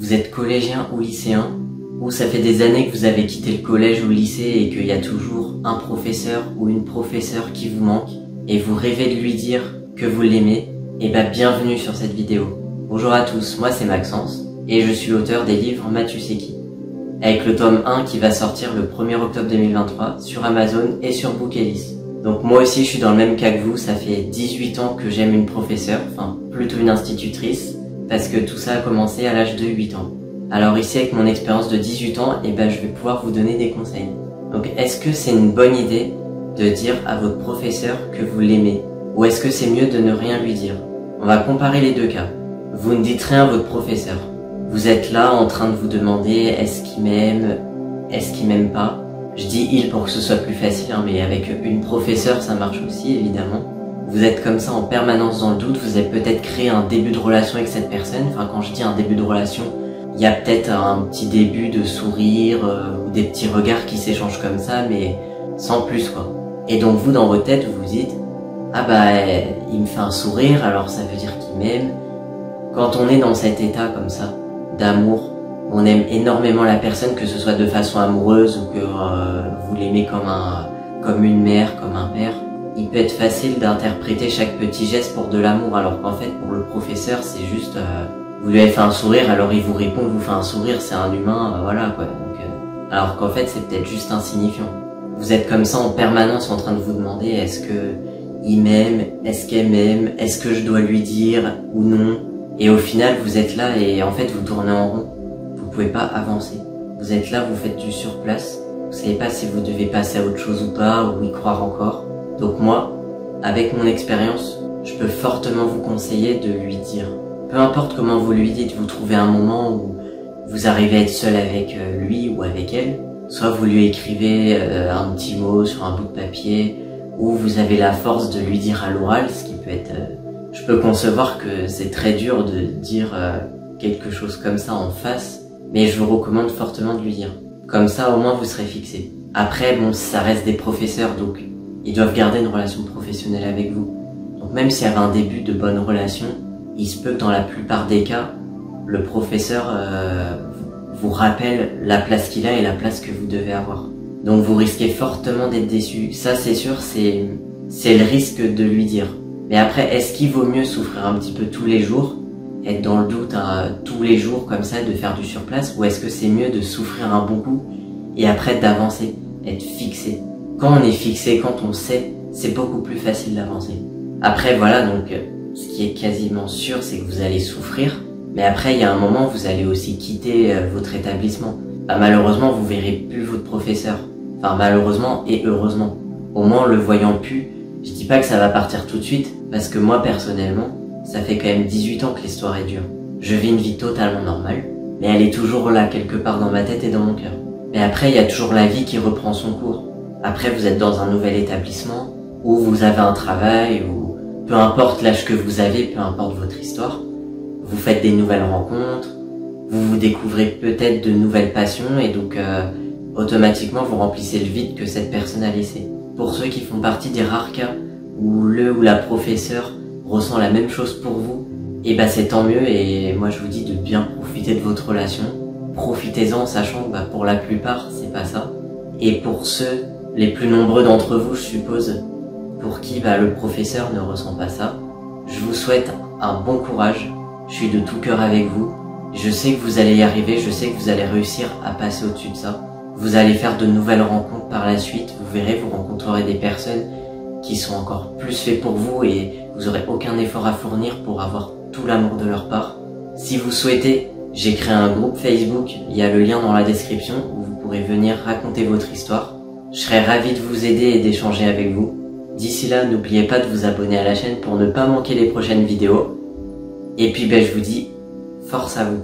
Vous êtes collégien ou lycéen, ou ça fait des années que vous avez quitté le collège ou le lycée et qu'il y a toujours un professeur ou une professeure qui vous manque et vous rêvez de lui dire que vous l'aimez, et bienvenue sur cette vidéo. Bonjour à tous, moi c'est Maxence et je suis l'auteur des livres M'as-tu c'est qui, avec le tome 1 qui va sortir le 1er octobre 2023 sur Amazon et sur Bookelis. Donc moi aussi je suis dans le même cas que vous, ça fait 18 ans que j'aime une professeure, enfin plutôt une institutrice, parce que tout ça a commencé à l'âge de 8 ans. Alors ici avec mon expérience de 18 ans, je vais pouvoir vous donner des conseils. Donc est-ce que c'est une bonne idée de dire à votre professeur que vous l'aimez? Ou est-ce que c'est mieux de ne rien lui dire? On va comparer les deux cas. Vous ne dites rien à votre professeur. Vous êtes là en train de vous demander est-ce qu'il m'aime, est-ce qu'il m'aime pas? Je dis il pour que ce soit plus facile, mais avec une professeure ça marche aussi évidemment. Vous êtes comme ça en permanence dans le doute, vous avez peut-être créé un début de relation avec cette personne. Enfin quand je dis un début de relation, il y a peut-être un petit début de sourire ou des petits regards qui s'échangent comme ça, mais sans plus quoi. Et donc vous dans votre tête vous vous dites il me fait un sourire alors ça veut dire qu'il m'aime. Quand on est dans cet état comme ça d'amour, on aime énormément la personne, que ce soit de façon amoureuse ou que vous l'aimez comme une mère, comme un père. Il peut être facile d'interpréter chaque petit geste pour de l'amour, alors qu'en fait pour le professeur c'est juste vous lui avez fait un sourire alors il vous répond, vous fait un sourire, c'est un humain, voilà quoi. Donc, alors qu'en fait c'est peut-être juste insignifiant. Vous êtes comme ça en permanence en train de vous demander est-ce que il m'aime, est-ce qu'elle m'aime, est-ce que je dois lui dire ou non. Et au final vous êtes là et en fait vous tournez en rond. Vous pouvez pas avancer. Vous êtes là, vous faites du surplace. Vous savez pas si vous devez passer à autre chose ou pas, ou y croire encore. Donc moi, avec mon expérience, je peux fortement vous conseiller de lui dire. Peu importe comment vous lui dites, vous trouvez un moment où vous arrivez à être seul avec lui ou avec elle. Soit vous lui écrivez un petit mot sur un bout de papier, ou vous avez la force de lui dire à l'oral, ce qui peut être... je peux concevoir que c'est très dur de dire quelque chose comme ça en face, mais je vous recommande fortement de lui dire. Comme ça, au moins, vous serez fixé. Après, bon, ça reste des professeurs, donc ils doivent garder une relation professionnelle avec vous. Donc même s'il y avait un début de bonne relation, il se peut que dans la plupart des cas, le professeur vous rappelle la place qu'il a et la place que vous devez avoir. Donc vous risquez fortement d'être déçu. Ça, c'est sûr, c'est le risque de lui dire. Mais après, est-ce qu'il vaut mieux souffrir un petit peu tous les jours, être dans le doute tous les jours comme ça, de faire du surplace, ou est-ce que c'est mieux de souffrir un bon coup et après d'avancer, être fixé? Quand on est fixé, quand on sait, c'est beaucoup plus facile d'avancer. Après voilà, donc ce qui est quasiment sûr, c'est que vous allez souffrir, mais après il y a un moment où vous allez aussi quitter votre établissement. Malheureusement, vous verrez plus votre professeur. Enfin malheureusement et heureusement. Au moins le voyant plus, je dis pas que ça va partir tout de suite, parce que moi personnellement, ça fait quand même 18 ans que l'histoire est dure. Je vis une vie totalement normale, mais elle est toujours là quelque part dans ma tête et dans mon cœur. Mais après il y a toujours la vie qui reprend son cours. Après vous êtes dans un nouvel établissement, ou vous avez un travail, ou peu importe l'âge que vous avez, peu importe votre histoire, vous faites des nouvelles rencontres, vous découvrez peut-être de nouvelles passions et donc automatiquement vous remplissez le vide que cette personne a laissé. Pour ceux qui font partie des rares cas où le ou la professeure ressent la même chose pour vous, c'est tant mieux et moi je vous dis de bien profiter de votre relation. Profitez-en, sachant que pour la plupart c'est pas ça. Et pour ceux, les plus nombreux d'entre vous je suppose, pour qui le professeur ne ressent pas ça, je vous souhaite un bon courage. Je suis de tout cœur avec vous. Je sais que vous allez y arriver, je sais que vous allez réussir à passer au-dessus de ça. Vous allez faire de nouvelles rencontres par la suite, vous verrez, vous rencontrerez des personnes qui sont encore plus faites pour vous et vous aurez aucun effort à fournir pour avoir tout l'amour de leur part. Si vous souhaitez, j'ai créé un groupe Facebook, il y a le lien dans la description où vous pourrez venir raconter votre histoire. Je serai ravi de vous aider et d'échanger avec vous. D'ici là, n'oubliez pas de vous abonner à la chaîne pour ne pas manquer les prochaines vidéos. Et puis je vous dis, force à vous.